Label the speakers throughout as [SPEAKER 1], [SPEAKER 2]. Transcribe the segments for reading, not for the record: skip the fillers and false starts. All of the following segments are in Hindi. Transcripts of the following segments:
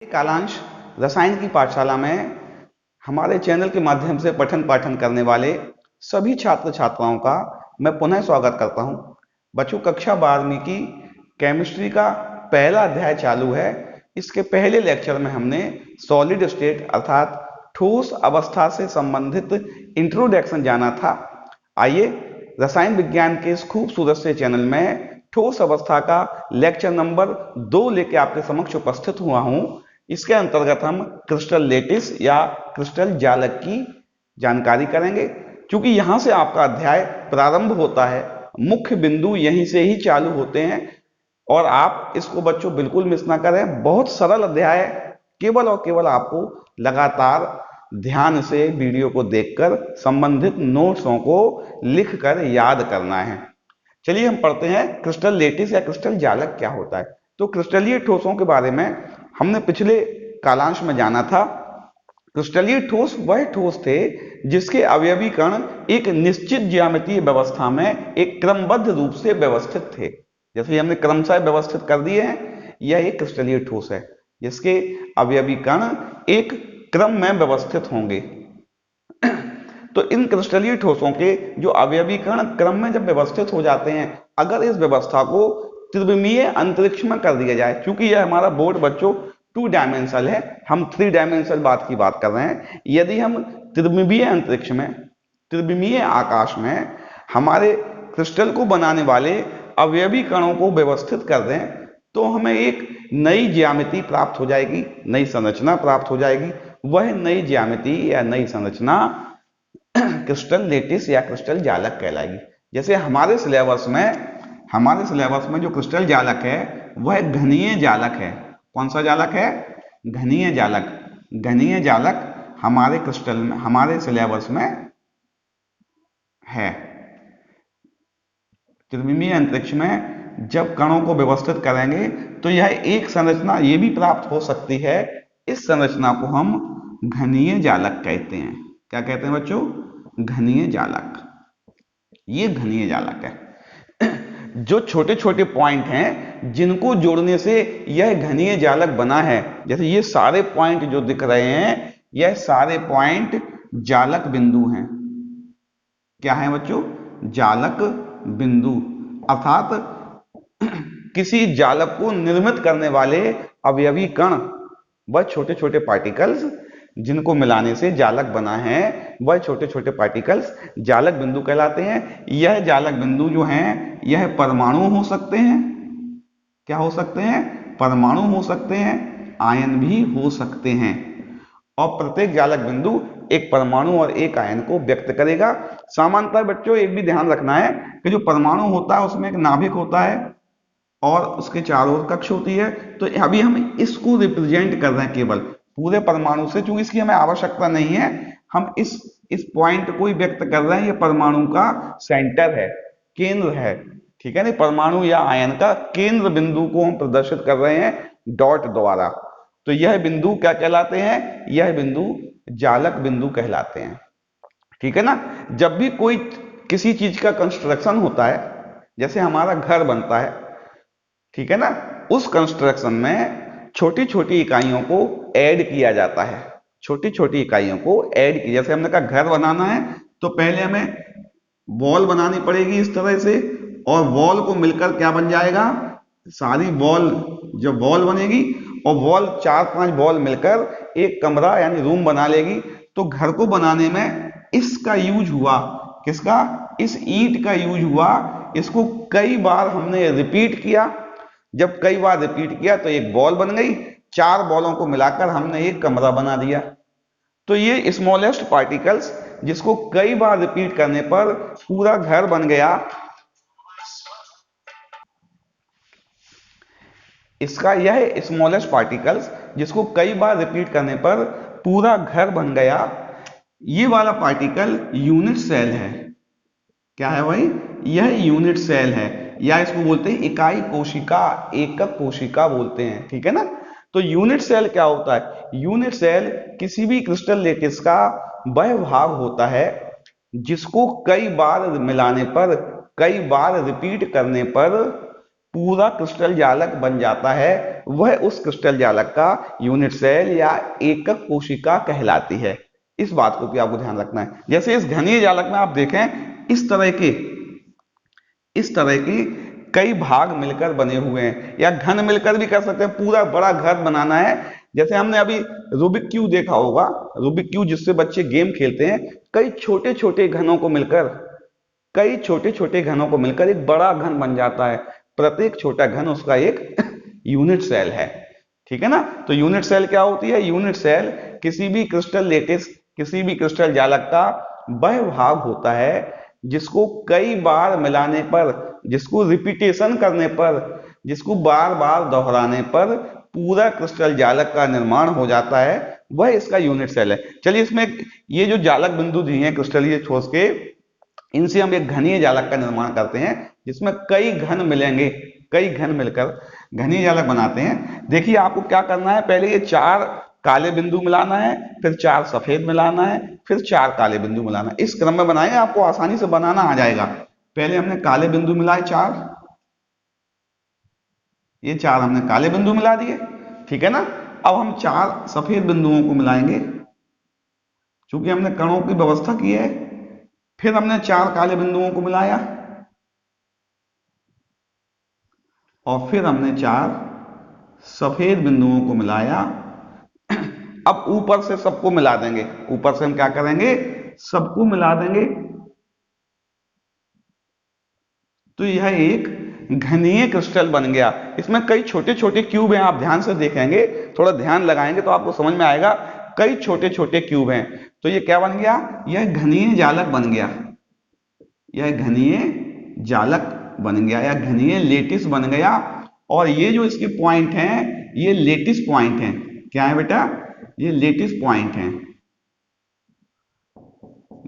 [SPEAKER 1] कालांश रसायन की पाठशाला में हमारे चैनल के माध्यम से पठन पाठन करने वाले सभी छात्र छात्राओं का मैं पुनः स्वागत करता हूं। बच्चों, कक्षा 12वीं की केमिस्ट्री का पहला अध्याय चालू है। इसके पहले लेक्चर में हमने सॉलिड स्टेट अर्थात ठोस अवस्था से संबंधित इंट्रोडक्शन जाना था। आइए रसायन विज्ञान के इस खूबसूरत से चैनल में ठोस अवस्था का लेक्चर नंबर 2 लेके आपके समक्ष उपस्थित हुआ हूं। इसके अंतर्गत हम क्रिस्टल लेटिस या क्रिस्टल जालक की जानकारी करेंगे। क्योंकि यहां से आपका अध्याय प्रारंभ होता है, मुख्य बिंदु यहीं से ही चालू होते हैं और आप इसको बच्चों बिल्कुल मिस ना करें। बहुत सरल अध्याय, केवल और केवल आपको लगातार ध्यान से वीडियो को देखकर संबंधित नोट्सों को लिखकर याद करना है। चलिए हम पढ़ते हैं क्रिस्टल लेटिस या क्रिस्टल जालक क्या होता है। तो क्रिस्टलीय ठोसों के बारे में हमने पिछले कालांश में जाना था। क्रिस्टलीय ठोस वह ठोस थे जिसके अवयवी कण एक निश्चित ज्यामितीय व्यवस्था में एक क्रमबद्ध रूप से व्यवस्थित थे। जैसे हमने क्रमशः व्यवस्थित कर दिए हैं, यह एक क्रिस्टलीय ठोस है जिसके अवयवी कण एक क्रम में व्यवस्थित होंगे। तो इन क्रिस्टलीय ठोसों के जो अवयवी कण क्रम में जब व्यवस्थित हो जाते हैं, अगर इस व्यवस्था को त्रिविमीय अंतरिक्ष में कर दिया जाए, क्योंकि यह हमारा बोर्ड बच्चों 2 डायमेंशनल है, हम 3 डायमेंशनल बात की बात कर रहे हैं। यदि हम त्रिविमीय अंतरिक्ष में, त्रिविमीय आकाश में हमारे क्रिस्टल को बनाने वाले अवयवी कणों को व्यवस्थित कर दें, तो हमें एक नई ज्यामिति प्राप्त हो जाएगी, नई संरचना प्राप्त हो जाएगी। वह नई ज्यामिति या नई संरचना क्रिस्टल लेटिस या क्रिस्टल जालक कहलाएगी। जैसे हमारे सिलेबस में जो क्रिस्टल जालक है वह घनीय जालक है। कौन सा जालक है? घनीय जालक। घनीय जालक हमारे क्रिस्टल में, हमारे सिलेबस में है। त्रिविमीय अंतरिक्ष में जब कणों को व्यवस्थित करेंगे तो यह एक संरचना ये भी प्राप्त हो सकती है। इस संरचना को हम घनीय जालक कहते हैं। क्या कहते हैं बच्चों? घनीय जालक। ये घनीय जालक है। जो छोटे छोटे पॉइंट हैं जिनको जोड़ने से यह घनीय जालक बना है, जैसे ये सारे पॉइंट जो दिख रहे हैं, यह सारे पॉइंट जालक बिंदु हैं। क्या है बच्चों? जालक बिंदु। अर्थात किसी जालक को निर्मित करने वाले अवयवी कण, वह छोटे छोटे पार्टिकल्स जिनको मिलाने से जालक बना है, वह छोटे छोटे पार्टिकल्स जालक बिंदु कहलाते हैं। यह जालक बिंदु जो हैं, यह परमाणु हो सकते हैं। क्या हो सकते हैं? परमाणु हो सकते हैं, आयन भी हो सकते हैं। और प्रत्येक जालक बिंदु एक परमाणु और एक आयन को व्यक्त करेगा। सामान्यतः बच्चों एक भी ध्यान रखना है कि जो परमाणु होता है उसमें एक नाभिक होता है और उसके चारों ओर कक्ष होती है। तो अभी हम इसको रिप्रेजेंट कर रहे हैं केवल पूरे परमाणु से, क्योंकि इसकी हमें आवश्यकता नहीं है। हम इस पॉइंट को ही व्यक्त कर रहे हैं। ये परमाणु का सेंटर है, केंद्र है, ठीक है ना। परमाणु या आयन का केंद्र बिंदु को हम प्रदर्शित कर रहे हैं डॉट द्वारा। तो यह बिंदु क्या कहलाते हैं? यह बिंदु जालक बिंदु कहलाते हैं, ठीक है ना। जब भी कोई किसी चीज का कंस्ट्रक्शन होता है, जैसे हमारा घर बनता है, ठीक है ना, उस कंस्ट्रक्शन में छोटी छोटी इकाइयों को ऐड किया जाता है। छोटी छोटी इकाइयों को ऐड किया, जैसे हमने कहा घर बनाना है तो पहले हमें वॉल बनानी पड़ेगी इस तरह से, और वॉल को मिलकर क्या बन जाएगा? सारी वॉल, जब वॉल बनेगी और वॉल 4-5 वॉल मिलकर एक कमरा यानी रूम बना लेगी। तो घर को बनाने में इसका यूज हुआ, किसका? इस ईंट का यूज हुआ। इसको कई बार हमने रिपीट किया। जब कई बार रिपीट किया तो एक वॉल बन गई, 4 वॉलों को मिलाकर हमने एक कमरा बना दिया। तो ये स्मॉलेस्ट पार्टिकल्स जिसको कई बार रिपीट करने पर पूरा घर बन गया, इसका यह स्मॉलेस्ट पार्टिकल्स जिसको कई बार रिपीट करने पर पूरा घर बन गया, ये वाला पार्टिकल यूनिट सेल है। क्या है भाई? यह यूनिट सेल है, या इसको बोलते हैं इकाई कोशिका, एकक कोशिका बोलते हैं, ठीक है ना। तो यूनिट सेल क्या होता है? यूनिट सेल किसी भी क्रिस्टल लेटिस का वह भाग होता है जिसको कई बार मिलाने पर, कई बार रिपीट करने पर पूरा क्रिस्टल जालक बन जाता है, वह उस क्रिस्टल जालक का यूनिट सेल या एकक कोशिका कहलाती है। इस बात को भी आपको ध्यान रखना है। जैसे इस घनीय जालक में आप देखें इस तरह के कई भाग मिलकर बने हुए हैं, या घन मिलकर भी कर सकते हैं। पूरा बड़ा घर बनाना है, जैसे हमने अभी रूबिक क्यूब देखा होगा, रूबिक क्यूब जिससे बच्चे गेम खेलते हैं, कई छोटे छोटे घनों को मिलकर एक बड़ा घन बन जाता है। प्रत्येक छोटा घन उसका एक यूनिट सेल है। ठीक है ना। तो यूनिट सेल क्या होती है? यूनिट सेल किसी भी क्रिस्टल लेटिस, किसी भी क्रिस्टल जालक का वह भाग होता है जिसको कई बार मिलाने पर, जिसको रिपीटेशन करने पर, जिसको बार बार दोहराने पर पूरा क्रिस्टल जालक का निर्माण हो जाता है, वह इसका यूनिट सेल है। चलिए इसमें ये जो जालक बिंदु दिए हैं क्रिस्टलीय ठोस के, इनसे हम एक घनीय जालक का निर्माण करते हैं जिसमें कई घन मिलेंगे, कई घन मिलकर घनीय जालक बनाते हैं। देखिए आपको क्या करना है, पहले ये 4 काले बिंदु मिलाना है, फिर 4 सफेद मिलाना है, फिर 4 काले बिंदु मिलाना है। इस क्रम में बनाएं, आपको आसानी से बनाना आ जाएगा। पहले हमने काले बिंदु मिलाए 4, ये 4 हमने काले बिंदु मिला दिए। ठीक है ना। अब हम 4 सफेद बिंदुओं को मिलाएंगे, चूंकि हमने कणों की व्यवस्था की है। फिर हमने 4 काले बिंदुओं को मिलाया, और फिर हमने 4 सफेद बिंदुओं को मिलाया। अब ऊपर से सबको मिला देंगे, ऊपर से हम क्या करेंगे, सबको मिला देंगे। तो यह एक घनीय क्रिस्टल बन गया। इसमें कई छोटे छोटे क्यूब हैं, आप ध्यान से देखेंगे, थोड़ा ध्यान लगाएंगे तो आपको समझ में आएगा। कई छोटे छोटे क्यूब हैं। तो ये क्या बन गया, यह घनीय जालक बन गया, यह घनीय जालक बन गया या घनीय लेटिस बन गया। और ये जो इसके पॉइंट हैं, ये लेटिस पॉइंट हैं। क्या है बेटा, ये लेटिस पॉइंट हैं।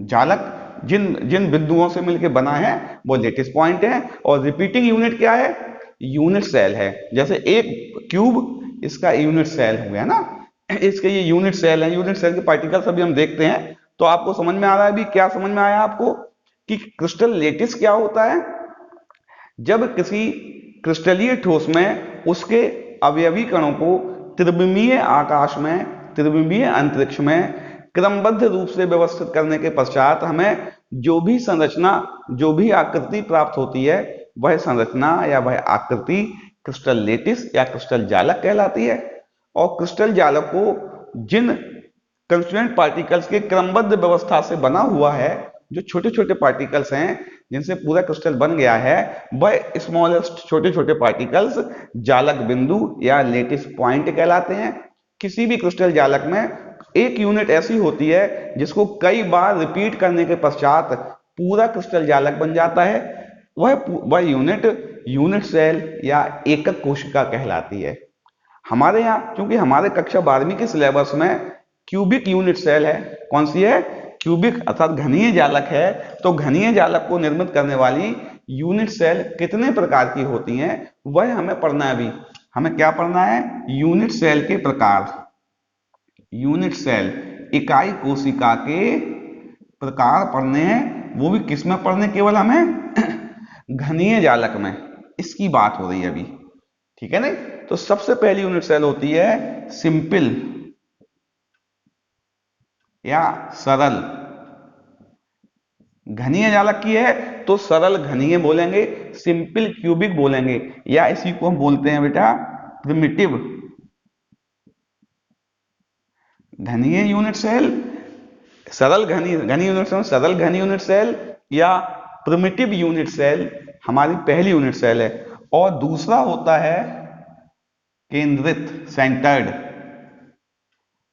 [SPEAKER 1] जालक जिन जिन बिंदुओं से मिलकर बना है वो लेटिस पॉइंट है। और रिपीटिंग यूनिट क्या है, यूनिट सेल है। जैसे एक क्यूब इसका यूनिट सेल हो गया ना, इसके ये यूनिट सेल है। यूनिट सेल के पार्टिकल्स अभी हम देखते हैं। तो आपको समझ में आ रहा है अभी, क्या समझ में आया आपको कि क्रिस्टल लेटिस क्या होता है? जब किसी क्रिस्टलीय ठोस में उसके अवयवी कणों को त्रिविमीय आकाश में, त्रिविमीय अंतरिक्ष में क्रमबद्ध रूप से व्यवस्थित करने के पश्चात हमें जो भी संरचना, जो भी आकृति प्राप्त होती है, वह संरचना या वह आकृति क्रिस्टल लेटिस या क्रिस्टल जालक कहलाती है। और क्रिस्टल जालक को जिन कंस्टिट्यूएंट पार्टिकल्स के क्रमबद्ध व्यवस्था से बना हुआ है, जो छोटे छोटे पार्टिकल्स हैं जिनसे पूरा क्रिस्टल बन गया है, वह स्मॉलेस्ट छोटे छोटे पार्टिकल्स जालक बिंदु या लेटिस पॉइंट कहलाते हैं। किसी भी क्रिस्टल जालक में एक यूनिट ऐसी होती है जिसको कई बार रिपीट करने के पश्चात पूरा क्रिस्टल जालक बन जाता है, वह यूनिट यूनिट सेल या एकक कोशिका कहलाती है। हमारे यहाँ चूंकि हमारे कक्षा 12वीं के सिलेबस में क्यूबिक यूनिट सेल है, कौन सी है, क्यूबिक अर्थात घनीय जालक है। तो घनीय जालक को निर्मित करने वाली यूनिट सेल कितने प्रकार की होती हैं, वह हमें पढ़ना है। अभी हमें क्या पढ़ना है, यूनिट सेल के प्रकार, यूनिट सेल इकाई कोशिका के प्रकार पढ़ने हैं। वो भी किस में पढ़ने, केवल हमें घनीय जालक में। इसकी बात हो रही है अभी, ठीक है ना। तो सबसे पहली यूनिट सेल होती है सिंपल या सरल। घनीय जालक की है तो सरल घनीय बोलेंगे, सिंपल क्यूबिक बोलेंगे, या इसी को हम बोलते हैं बेटा प्रिमिटिव। घनीय यूनिट सेल, सरल घनी यूनिट सेल, सरल घनी यूनिट सेल या प्रिमिटिव यूनिट सेल हमारी पहली यूनिट सेल है। और दूसरा होता है केंद्रित, सेंटर्ड।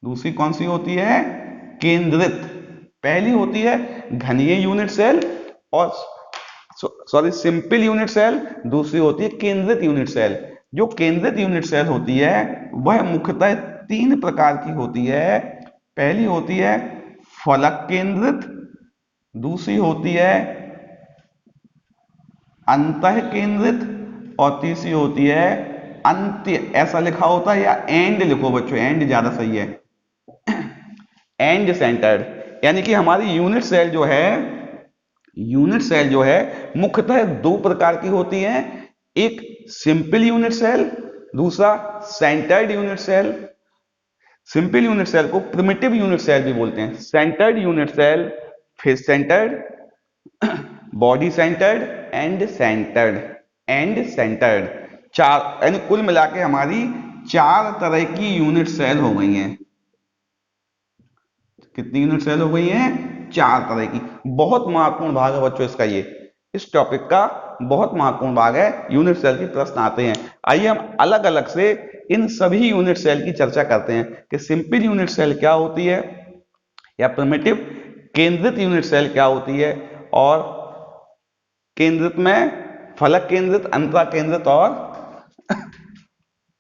[SPEAKER 1] दूसरी कौन सी होती है, केंद्रित। पहली होती है घनीय यूनिट सेल और सॉरी सिंपल यूनिट सेल, दूसरी होती है केंद्रित यूनिट सेल। जो केंद्रित यूनिट सेल होती है वह मुख्यतः 3 प्रकार की होती है। पहली होती है फलक केंद्रित, दूसरी होती है अंतः केंद्रित, और तीसरी होती है अंत्य। ऐसा लिखा होता है या एंड लिखो बच्चों, एंड ज्यादा सही है, एंड सेंटर्ड। यानी कि हमारी यूनिट सेल जो है, यूनिट सेल जो है मुख्यतः 2 प्रकार की होती है। एक सिंपल यूनिट सेल, दूसरा centred unit cell. Simple unit cell को प्रिमिटिव यूनिट सेल भी बोलते हैं। Centred unit cell, face centred, body centred and centred, चार, यानी कुल मिला के हमारी 4 तरह की यूनिट सेल हो गई हैं। कितनी यूनिट सेल हो गई हैं? 4 तरह की। बहुत महत्वपूर्ण भाग है बच्चों इसका, ये इस टॉपिक का बहुत महत्वपूर्ण भाग है। यूनिट सेल के प्रश्न आते हैं। आइए हम अलग अलग से इन सभी यूनिट सेल की चर्चा करते हैं कि सिंपल यूनिट सेल क्या होती है, या प्रिमिटिव केंद्रित यूनिट सेल क्या होती है, और केंद्रित में फलक केंद्रित, अंतरा केंद्रित और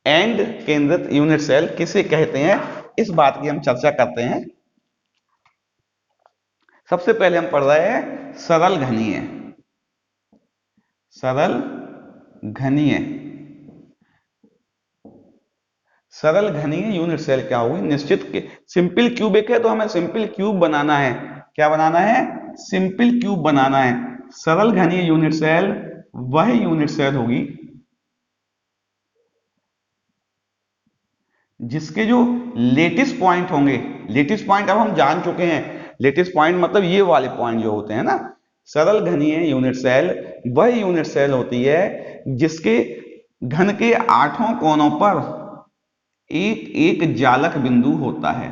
[SPEAKER 1] एंड केंद्रित यूनिट सेल किसे कहते हैं, इस बात की हम चर्चा करते हैं। सबसे पहले हम पढ़ रहे हैं सरल घनीय। सरल घनीय, सरल घनीय यूनिट सेल क्या होगी? निश्चित के सिंपल क्यूबिक है तो हमें सिंपल क्यूब बनाना है। क्या बनाना है? सिंपल क्यूब बनाना है। सरल घनीय यूनिट सेल वह यूनिट सेल होगी जिसके जो लेटिस पॉइंट होंगे, लेटिस पॉइंट अब हम जान चुके हैं, लेटिस पॉइंट मतलब ये वाले पॉइंट जो होते हैं ना। सरल घनीय यूनिट सेल वह यूनिट सेल होती है जिसके घन के 8 कोनों पर एक एक जालक बिंदु होता है।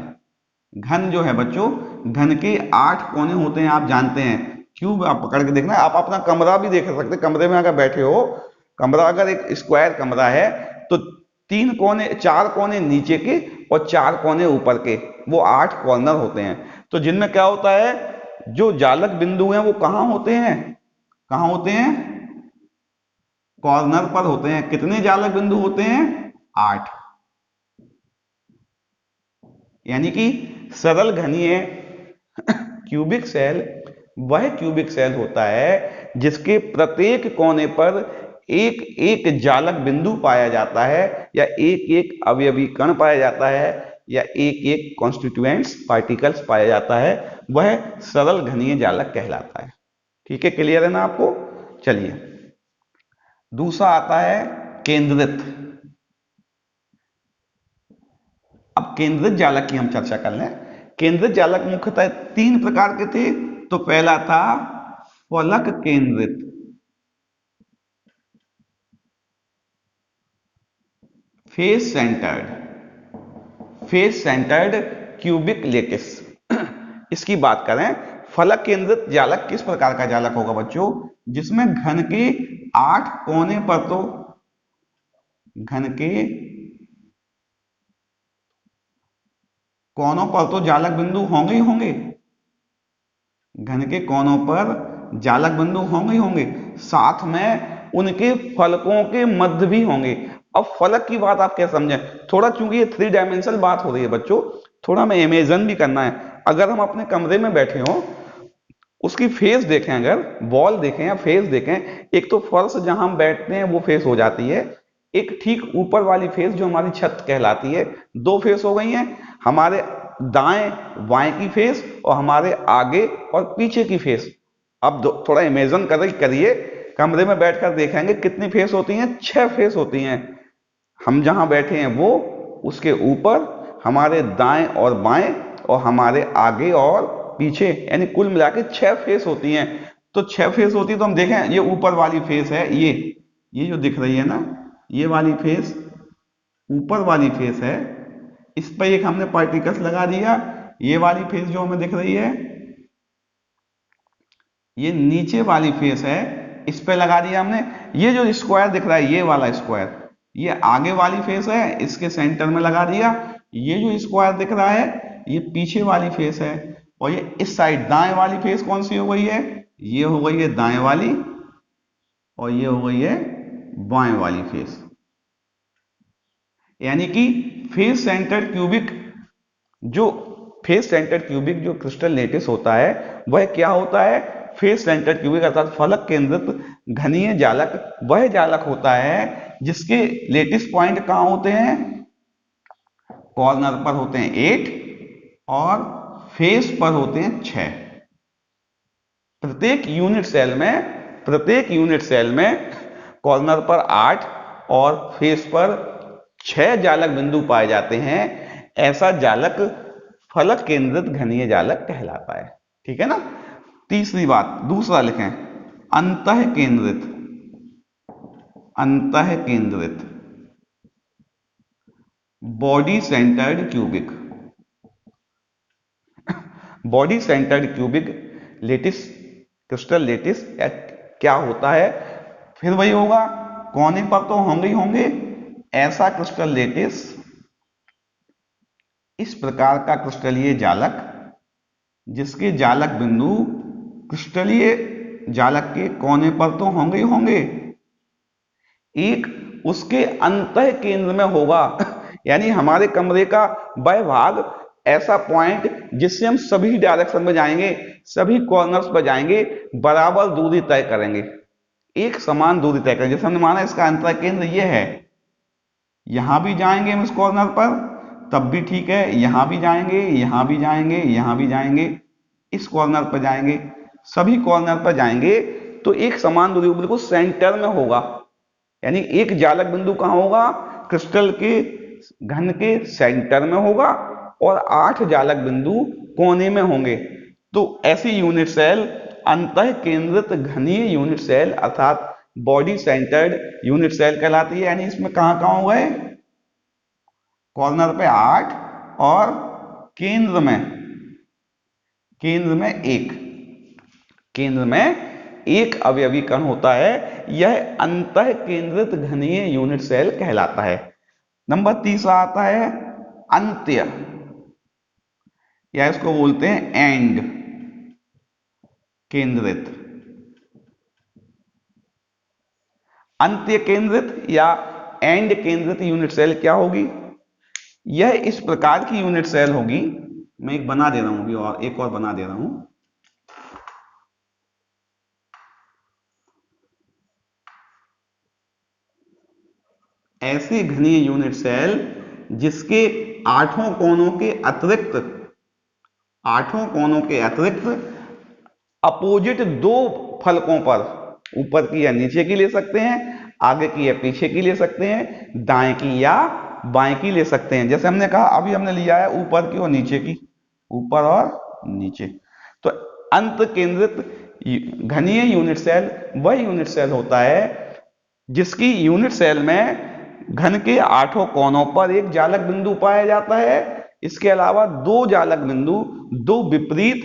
[SPEAKER 1] घन जो है बच्चों, घन के 8 कोने होते हैं, आप जानते हैं। क्यूब आप पकड़ के देखना, आप अपना कमरा भी देख सकते हैं। कमरे में अगर बैठे हो, कमरा अगर एक स्क्वायर कमरा है तो 3 कोने, 4 कोने नीचे के और 4 कोने ऊपर के, वो 8 कॉर्नर होते हैं। तो जिनमें क्या होता है, जो जालक बिंदु हैं वो कहां होते हैं? कहां होते हैं? कॉर्नर पर होते हैं। कितने जालक बिंदु होते हैं? 8। यानी कि सरल घनीय क्यूबिक सेल वह क्यूबिक सेल होता है जिसके प्रत्येक कोने पर एक एक जालक बिंदु पाया जाता है, या एक एक अवयवी कण पाया जाता है, या एक एक कॉन्स्टिट्यूएंट्स पार्टिकल्स पाया जाता है। वह सरल घनीय जालक कहलाता है। ठीक है, क्लियर है ना आपको? चलिए, दूसरा आता है केंद्रित। अब केंद्रित जालक की हम चर्चा कर लें। केंद्रित जालक मुख्यतः 3 प्रकार के थे। तो पहला था फलक केंद्रित, फेस सेंटर्ड क्यूबिक लेटिस। इसकी बात करें, फलक केंद्रित जालक किस प्रकार का जालक होगा बच्चों? जिसमें घन के 8 कोने पर तो घन के कोनों पर तो जालक बिंदु होंगे ही होंगे। घन के कोनों पर जालक बिंदु होंगे ही होंगे, साथ में उनके फलकों के मध्य भी होंगे। अब फलक की बात आप क्या समझें, थोड़ा, चूंकि ये 3 डायमेंशनल बात हो रही है बच्चों, थोड़ा हमें इमेजिन भी करना है। अगर हम अपने कमरे में बैठे हों, उसकी फेस देखें, अगर वॉल देखें या फेस देखें, एक तो फर्श जहां हम बैठते हैं वो फेस हो जाती है, एक ठीक ऊपर वाली फेस जो हमारी छत कहलाती है। 2 फेस हो गई हैं, हमारे दाएं बाएं की फेस और हमारे आगे और पीछे की फेस। अब थोड़ा इमेजिन करिए, कमरे में बैठकर देखेंगे कितनी फेस होती हैं? 6 फेस होती हैं। हम जहां बैठे हैं वो, उसके ऊपर, हमारे दाएं और बाएं, और हमारे आगे और पीछे, यानी कुल मिला के 6 फेस होती हैं। तो 6 फेस होती है तो हम देखें, ये ऊपर वाली फेस है, ये जो दिख रही है ना, ये वाली फेस ऊपर वाली फेस है। इस पर एक हमने पार्टिकल्स लगा दिया। ये वाली फेस जो हमें दिख रही है, ये नीचे वाली फेस है, इस पे लगा दिया हमने। ये जो स्क्वायर दिख रहा है, ये वाला स्क्वायर, ये आगे वाली फेस है, इसके सेंटर में लगा दिया। ये जो स्क्वायर दिख रहा है, ये पीछे वाली फेस है। और ये इस साइड दाएं वाली फेस कौन सी हो गई है? ये हो गई है दाएं वाली, और ये हो गई है बाएं वाली फेस। यानी कि फेस सेंटर्ड क्यूबिक जो क्रिस्टल लेटिस होता है, वह क्या होता है? फेस सेंटर्ड क्यूबिक अर्थात फलक केंद्रित घनीय जालक वह जालक होता है जिसके लेटिस पॉइंट कहां होते हैं? कॉर्नर पर होते हैं 8 और फेस पर होते हैं 6। प्रत्येक यूनिट सेल में कॉर्नर पर 8 और फेस पर 6 जालक बिंदु पाए जाते हैं, ऐसा जालक फलक केंद्रित घनीय जालक कहलाता है। ठीक है ना। तीसरी बात, दूसरा लिखें, अंतः केंद्रित, अंतः केंद्रित body centred cubic, body centred cubic lattice, crystal lattice क्या होता है? फिर वही होगा, कोने पर तो होंगे ही होंगे। ऐसा क्रिस्टल लेटिस, इस प्रकार का क्रिस्टलीय जालक जिसके जालक बिंदु क्रिस्टलीय जालक के कोने पर तो होंगे ही होंगे, एक उसके अंतः केंद्र में होगा। यानी हमारे कमरे का वह भाग, ऐसा पॉइंट जिससे हम सभी डायरेक्शन में जाएंगे, सभी कॉर्नर्स पर जाएंगे, बराबर दूरी तय करेंगे, एक समान दूरी तय करेंगे। जैसे हमने माना इसका अंतः केंद्र ये है, यहां भी जाएंगे हम इस कॉर्नर पर तब भी ठीक है, यहां भी जाएंगे, यहां भी जाएंगे, यहां भी जाएंगे, इस कॉर्नर पर जाएंगे, सभी कॉर्नर पर जाएंगे तो एक समान दूरी बिल्कुल सेंटर में होगा। यानी एक जालक बिंदु कहां होगा? क्रिस्टल के घन के सेंटर में होगा और 8 जालक बिंदु कोने में होंगे। तो ऐसी यूनिट सेल अंतः केंद्रित घनीय यूनिट सेल अर्थात बॉडी सेंटर्ड यूनिट सेल कहलाती है। यानी इसमें कहां कहां हुआ है? कॉर्नर पे 8 और केंद्र में एक, केंद्र में एक अवयवी कण होता है। यह अंतः केंद्रित घनीय यूनिट सेल कहलाता है। नंबर तीसरा आता है अंत्य, या इसको बोलते हैं एंड केंद्रित। अंत्य केंद्रित या एंड केंद्रित यूनिट सेल क्या होगी? यह इस प्रकार की यूनिट सेल होगी, मैं एक बना दे रहा हूं अभी, और एक और बना दे रहा हूं। ऐसी घनीय यूनिट सेल जिसके 8 कोनों के अतिरिक्त, 8 कोनों के अतिरिक्त अपोजिट 2 फलकों पर, ऊपर की या नीचे की ले सकते हैं, आगे की या पीछे की ले सकते हैं, दाएं की या बाएं की ले सकते हैं। जैसे हमने कहा अभी हमने लिया है ऊपर की और नीचे की, ऊपर और नीचे। तो अंत केंद्रित घनीय यूनिट सेल वह यूनिट सेल होता है जिसकी यूनिट सेल में घन के 8 कोनों पर एक जालक बिंदु पाया जाता है। इसके अलावा 2 जालक बिंदु 2 विपरीत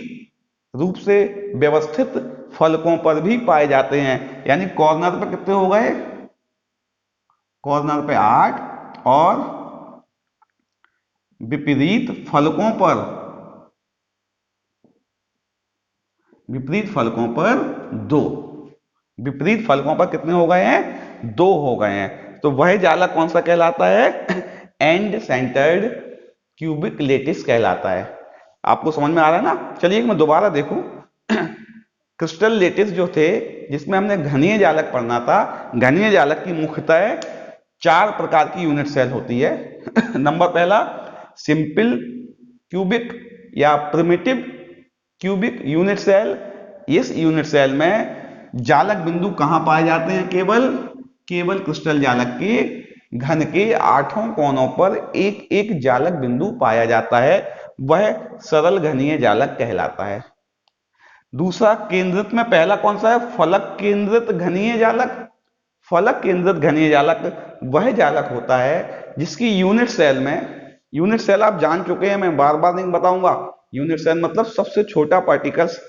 [SPEAKER 1] रूप से व्यवस्थित फलकों पर भी पाए जाते हैं। यानी कॉर्नर पर कितने हो गए? कॉर्नर पे 8 और विपरीत फलकों पर, विपरीत फलकों पर 2, विपरीत फलकों पर कितने हो गए हैं? 2 हो गए हैं। तो वह जालक कौन सा कहलाता है? एंड सेंटर्ड क्यूबिक लेटिस कहलाता है। आपको समझ में आ रहा है ना? चलिए मैं दोबारा देखूं। क्रिस्टल लेटिस जो थे, जिसमें हमने घनीय जालक पढ़ना था, घनीय जालक की मुख्यतः 4 प्रकार की यूनिट सेल होती है। नंबर पहला सिंपल क्यूबिक या प्रिमिटिव क्यूबिक यूनिट सेल। इस यूनिट सेल में जालक बिंदु कहां पाए जाते हैं? केवल क्रिस्टल जालक के घन के 8 कोनों पर एक एक जालक बिंदु पाया जाता है, वह सरल घनीय जालक कहलाता है। दूसरा केंद्रित में पहला कौन सा है? फलक केंद्रित घनीय जालक। फलक केंद्रित घनीय जालक वह जालक होता है जिसकी यूनिट सेल में, यूनिट सेल आप जान चुके हैं, मैं बार बार नहीं बताऊंगा। यूनिट सेल मतलब सबसे छोटा पार्टिकल्स,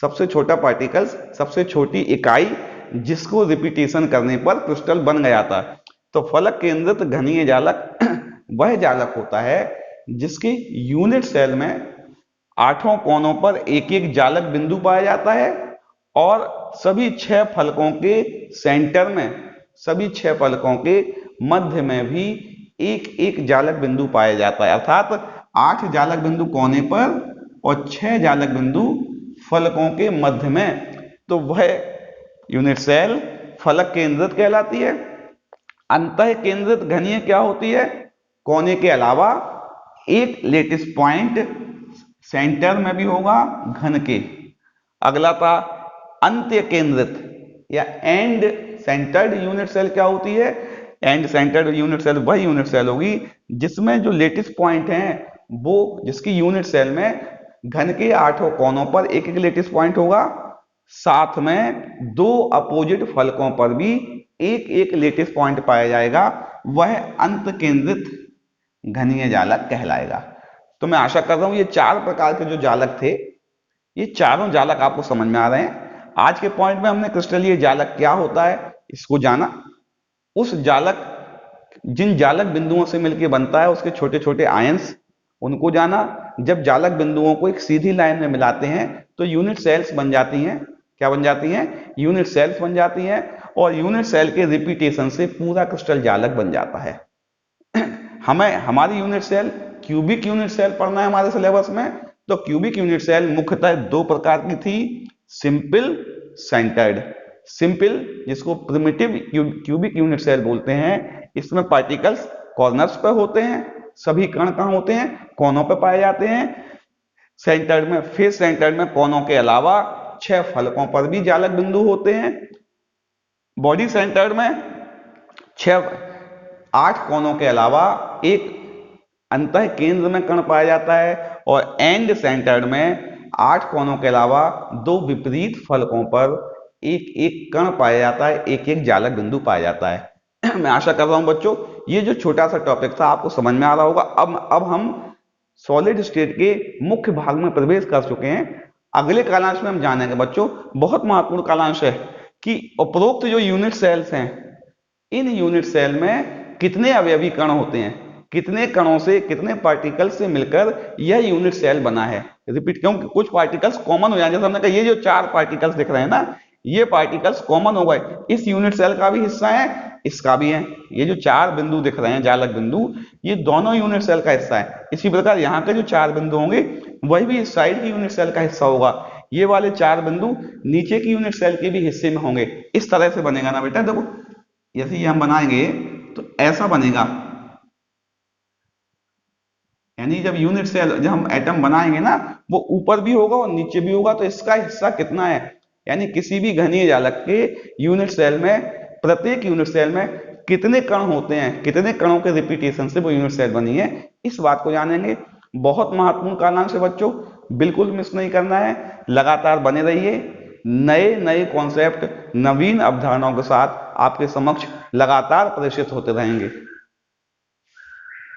[SPEAKER 1] सबसे छोटा पार्टिकल्स, सबसे छोटी इकाई जिसको रिपीटेशन करने पर क्रिस्टल बन गया था। तो फलक केंद्रित घनीय जालक वह जालक होता है जिसके यूनिट सेल में 8 कोनों पर एक एक जालक बिंदु पाया जाता है और सभी 6 फलकों के सेंटर में, सभी 6 फलकों के मध्य में भी एक एक जालक बिंदु पाया जाता है। अर्थात 8 जालक बिंदु कोने पर और 6 जालक बिंदु फलकों के मध्य में। तो वह यूनिट सेल फलक केंद्रित कहलाती है। अंतः केंद्रित घनीय क्या होती है? कोने के अलावा एक लेटिस पॉइंट सेंटर में भी होगा घन के। अगला था अंत्य केंद्रित या एंड सेंटर्ड यूनिट सेल क्या होती है? एंड सेंटर्ड यूनिट सेल वही यूनिट सेल होगी जिसमें जो लेटिस पॉइंट है वो जिसकी यूनिट सेल में घन के 8 कोनों पर एक एक लेटिस पॉइंट होगा, साथ में 2 अपोजिट फलकों पर भी एक एक लेटिस पॉइंट पाया जाएगा, वह अंत केंद्रित घनीय जालक कहलाएगा। तो मैं आशा कर रहा हूं ये 4 प्रकार के जो जालक थे, ये चारों जालक आपको समझ में आ रहे हैं। आज के पॉइंट में हमने क्रिस्टलीय जालक क्या होता है इसको जाना, उस जालक जिन जालक बिंदुओं से मिलकर बनता है उसके छोटे छोटे आयंस उनको जाना। जब जालक बिंदुओं को एक सीधी लाइन में मिलाते हैं तो यूनिट सेल्स बन जाती हैं। क्या बन जाती हैं? यूनिट सेल्स बन जाती हैं, और यूनिट सेल के रिपीटेशन से पूरा क्रिस्टल जालक बन जाता है। हमें हमारी unit cell cubic unit cell पढ़ना है हमारे सिलेबस में। तो क्यूबिक यूनिट सेल मुख्यतः 2 प्रकार की थी, सिंपल सेंटर्ड। सिंपल जिसको प्रिमिटिव क्यूबिक यूनिट सेल बोलते हैं, इसमें पार्टिकल्स कॉर्नर्स पर होते हैं, सभी कण कहां होते हैं? कोनों पर पाए जाते हैं। सेंटर्ड में, फेस सेंटर्ड में कोनों के अलावा 6 फलकों पर भी जालक बिंदु होते हैं। बॉडी सेंटर्ड में 8 कोनों के अलावा एक अंतः केंद्र में कण पाया जाता है, और एंड सेंटर्ड में 8 कोनों के अलावा 2 विपरीत फलकों पर एक एक कण पाया जाता है, एक एक जालक बिंदु पाया जाता है। मैं आशा कर रहा हूं बच्चों ये जो छोटा सा टॉपिक था आपको समझ में आ रहा होगा। अब हम सॉलिड स्टेट के मुख्य भाग में प्रवेश कर चुके हैं। अगले कालांश में हम जानेंगे बच्चों, बहुत महत्वपूर्ण कालांश है, कि उपरोक्त जो यूनिट सेल्स हैं, इन यूनिट सेल में कितने अवयवी कण होते हैं, कितने कणों से, कितने पार्टिकल से मिलकर यह यूनिट सेल बना है। रिपीट, क्योंकि कुछ पार्टिकल्स कॉमन हो जाए, जैसे हमने कहा ये जो 4 पार्टिकल्स दिख रहे हैं ना, ये पार्टिकल्स कॉमन हो गए, इस यूनिट सेल का भी हिस्सा है, इसका भी है। ये जो 4 बिंदु दिख रहे हैं जालक बिंदु, ये दोनों यूनिट सेल का हिस्सा है। इसी प्रकार यहाँ के जो 4 बिंदु होंगे वही भी इस साइड की यूनिट सेल का हिस्सा होगा। ये वाले 4 बिंदु नीचे की यूनिट सेल के भी हिस्से में होंगे। इस तरह से बनेगा ना बेटा, देखो जैसे ये हम बनाएंगे तो ऐसा बनेगा, यानी जब यूनिट सेल, जब हम एटम बनाएंगे ना, वो ऊपर भी होगा और नीचे भी होगा, तो इसका हिस्सा कितना है, यानी किसी भी घनीय जालक के यूनिट सेल में, प्रत्येक यूनिट सेल में कितने कण होते हैं, कितने कणों के रिपीटेशन से वो यूनिट सेल बनी है, इस बात को जानेंगे। बहुत महत्वपूर्ण कालांश है बच्चों, बिल्कुल मिस नहीं करना है। लगातार बने रहिए, नए नए कॉन्सेप्ट, नवीन अवधारणाओं के साथ आपके समक्ष लगातार प्रदर्शित होते रहेंगे।